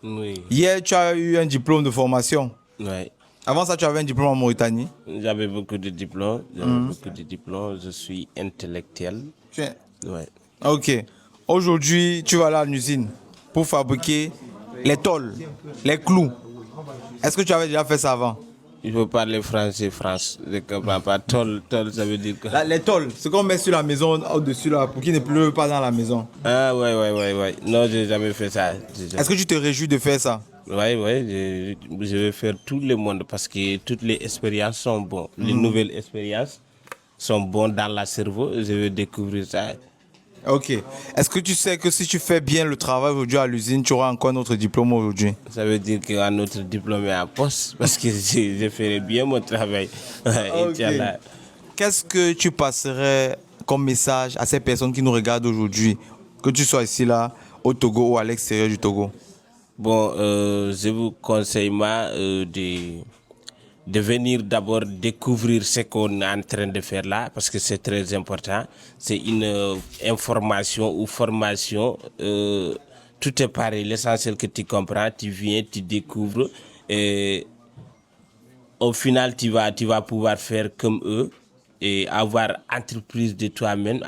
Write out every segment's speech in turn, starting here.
Oui. Hier, tu as eu un diplôme de formation. Ouais. Avant ça, tu avais un diplôme en Mauritanie. J'avais beaucoup de diplômes. Je suis intellectuel. Ouais. Ok. Aujourd'hui, tu vas aller à l'usine pour fabriquer les tôles, les clous. Est-ce que tu avais déjà fait ça avant? Il faut parler français, France. Je ne comprends pas. Tol, ça veut dire quoi? Les tôles, ce qu'on met sur la maison au-dessus là pour qu'il ne pleuve pas dans la maison. Ah, ouais. Non, j'ai jamais fait ça. Est-ce que tu te réjouis de faire ça? Ouais, je vais faire tout le monde parce que toutes les expériences sont bonnes. Les nouvelles expériences sont bonnes dans le cerveau. Je vais découvrir ça. Ok. Est-ce que tu sais que si tu fais bien le travail aujourd'hui à l'usine, tu auras encore notre diplôme aujourd'hui? Ça veut dire qu'un autre diplôme est en poste parce que je ferai bien mon travail. Ouais, Ok. Inch'Allah. Qu'est-ce que tu passerais comme message à ces personnes qui nous regardent aujourd'hui, que tu sois ici là, au Togo ou à l'extérieur du Togo? Bon, je vous conseille de venir d'abord découvrir ce qu'on est en train de faire là, parce que c'est très important. C'est une information ou formation. Tout est pareil. L'essentiel que tu comprends, tu viens, tu découvres. Et au final, tu vas pouvoir faire comme eux et avoir entreprise de toi-même,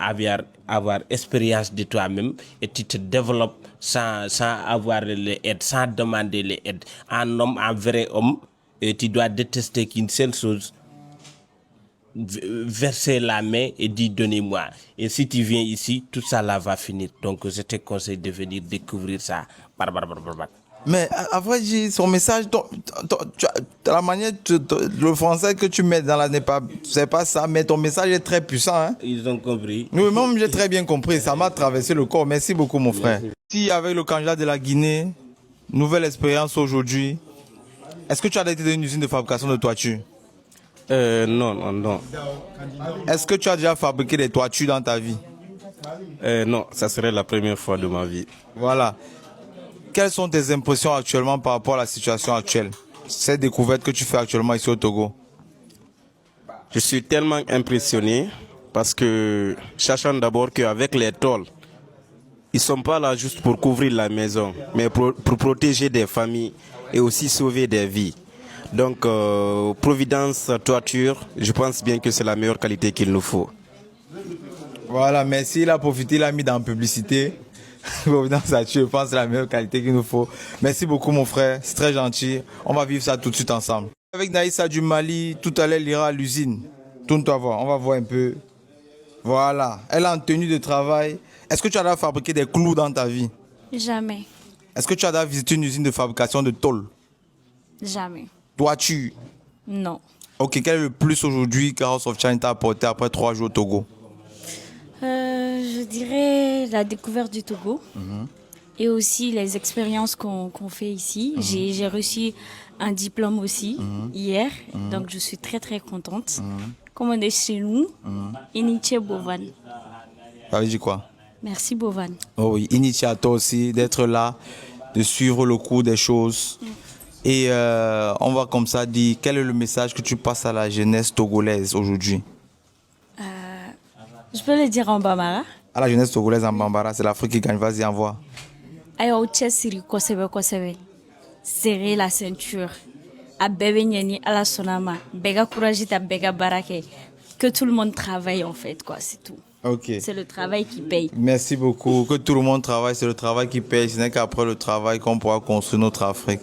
avoir expérience de toi-même et tu te développes sans avoir les aides, sans demander les aides. Un homme, un vrai homme, et tu dois détester qu'une seule chose, verser la main et dire donnez-moi. Et si tu viens ici, tout ça là va finir. Donc je te conseille de venir découvrir ça. Mais à vrai dire, son message, la manière, le français que tu mets dans la n'est pas, c'est pas ça, mais ton message est très puissant. Hein? Ils ont compris. Oui, même j'ai très bien compris, ça m'a traversé le corps. Merci beaucoup, mon frère. Si avec le candidat de la Guinée, nouvelle expérience aujourd'hui, est-ce que tu as été dans une usine de fabrication de toitures? Non. Est-ce que tu as déjà fabriqué des toitures dans ta vie? Non, ça serait la première fois de ma vie. Voilà. Quelles sont tes impressions actuellement par rapport à la situation actuelle? Cette découverte que tu fais actuellement ici au Togo? Je suis tellement impressionné parce que, sachant d'abord qu'avec les tôles, ils ne sont pas là juste pour couvrir la maison, mais pour protéger des familles et aussi sauver des vies. Donc, Providence Toiture, je pense bien que c'est la meilleure qualité qu'il nous faut. Voilà, merci. Il a profité, il a mis dans la publicité. Providence Toiture, je pense que c'est la meilleure qualité qu'il nous faut. Merci beaucoup, mon frère. C'est très gentil. On va vivre ça tout de suite ensemble. Avec Naïssa du Mali, tout à l'heure, il ira à l'usine. Tourne-toi voir, on va voir un peu. Voilà. Elle est en tenue de travail. Est-ce que tu as déjà fabriqué des clous dans ta vie? Jamais. Est-ce que tu as déjà visité une usine de fabrication de tôle? Jamais. Toiture? Non. Ok, quel est le plus aujourd'hui que House of China t'a apporté après 3 jours au Togo? Je dirais la découverte du Togo et aussi les expériences qu'on fait ici. J'ai reçu un diplôme aussi hier, donc je suis très très contente. Comme on est chez nous, Iniche Bovan. Ça veut dire quoi? Merci Bovan. Oh oui, initié à toi aussi d'être là, de suivre le cours des choses. Et on va comme ça dire, quel est le message que tu passes à la jeunesse togolaise aujourd'hui? Je peux le dire en Bambara. À la jeunesse togolaise en Bambara, c'est l'Afrique qui gagne, vas-y, envoie. Ayo Chessiri Kosebe. Serrer la ceinture. A bébé Nyani à la Sonama. Bega courage ta bega barake. Que tout le monde travaille en fait, quoi, c'est tout. Ok. C'est le travail qui paye. Merci beaucoup. Que tout le monde travaille, c'est le travail qui paye. Ce n'est qu'après le travail qu'on pourra construire notre Afrique.